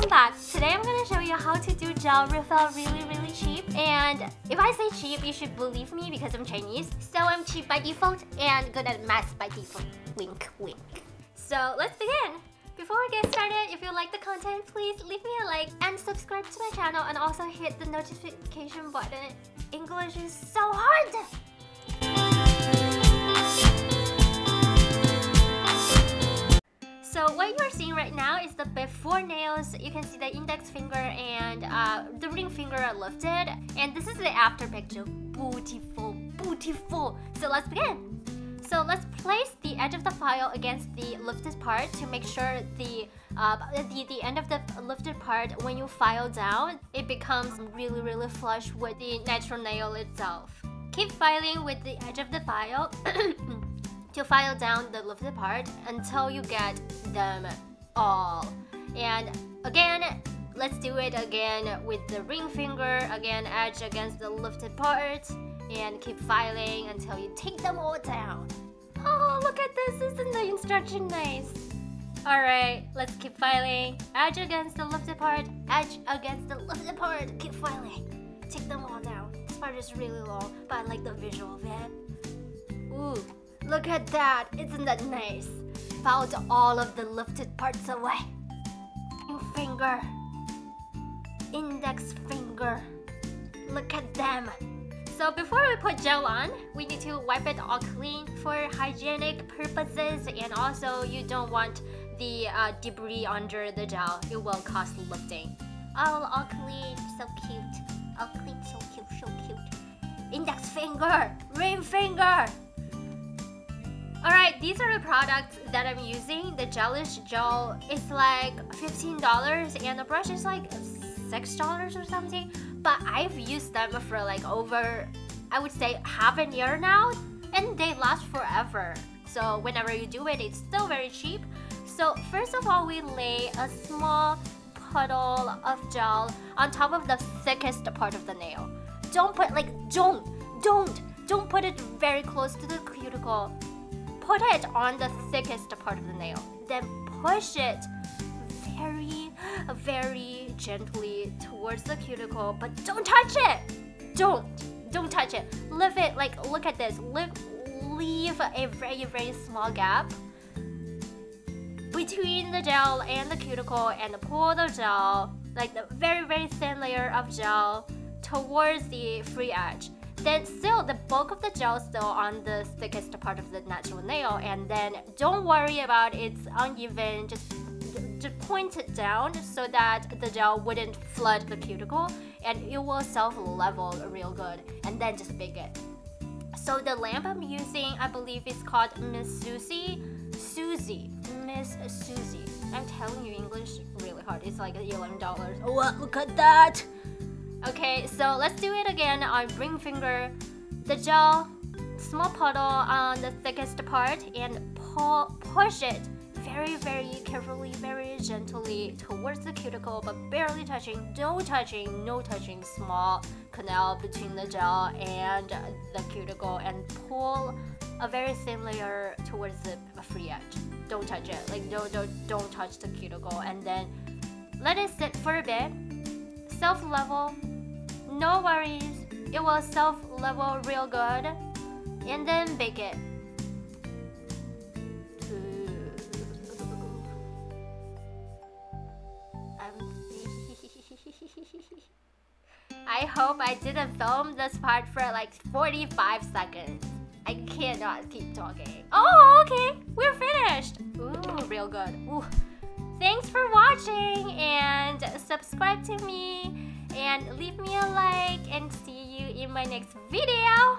Welcome back! Today I'm gonna show you how to do gel refill really cheap. And if I say cheap, you should believe me because I'm Chinese. So I'm cheap by default and good at math by default. Wink, wink. So let's begin! Before we get started, if you like the content, please leave me a like and subscribe to my channel and also hit the notification button. English is so hard! So what you're seeing right now is the before nails. You can see the index finger and the ring finger are lifted. And this is the after picture. Beautiful, beautiful. So let's begin. So let's place the edge of the file against the lifted part to make sure the end of the lifted part, when you file down, it becomes really flush with the natural nail itself. Keep filing with the edge of the file to file down the lifted part until you get them all. And again, let's do it again with the ring finger, again edge against the lifted part, and keep filing until you take them all down. Oh, look at this, isn't the instruction nice? Alright, let's keep filing. Edge against the lifted part, edge against the lifted part, keep filing. Take them all down. This part is really long, but I like the visual of it. Ooh. Look at that! Isn't that nice? Filed all of the lifted parts away. Ring finger. Index finger. Look at them. So before we put gel on, we need to wipe it all clean for hygienic purposes, and also you don't want the debris under the gel. It will cause lifting. All clean, so cute. All clean, so cute, so cute. Index finger. Ring finger. Alright, these are the products that I'm using. The gelish gel is like $15 and the brush is like $6 or something. But I've used them for like over, I would say, half a year now. And they last forever. So whenever you do it, it's still very cheap. So first of all, we lay a small puddle of gel on top of the thickest part of the nail. Don't put don't put it very close to the cuticle. Put it on the thickest part of the nail. Then push it very gently towards the cuticle, but don't touch it. Don't touch it. Leave it, like, look at this. Leave a very small gap between the gel and the cuticle, and pull the gel, like the very thin layer of gel, towards the free edge. Then still, the bulk of the gel is still on the thickest part of the natural nail, and then don't worry about it's uneven, just point it down so that the gel wouldn't flood the cuticle, and it will self-level real good, and then just bake it. So the lamp I'm using, I believe it's called Miss Susie. Miss Susie. I'm telling you, English really hard. It's like $11. Oh, look at that! Okay, so let's do it again on ring finger. The gel, small puddle on the thickest part, and push it very carefully, very gently towards the cuticle, but barely touching, no touching, small canal between the gel and the cuticle, and pull a very thin layer towards the free edge. Don't touch it, like don't touch the cuticle, and then let it sit for a bit. Self-level, no worries, it will self-level real good, and then bake it. I hope I didn't film this part for like 45 seconds. I cannot keep talking. Oh, okay, we're finished. Ooh, real good. Ooh. Thanks for watching, and subscribe to me and leave me a like, and see you in my next video.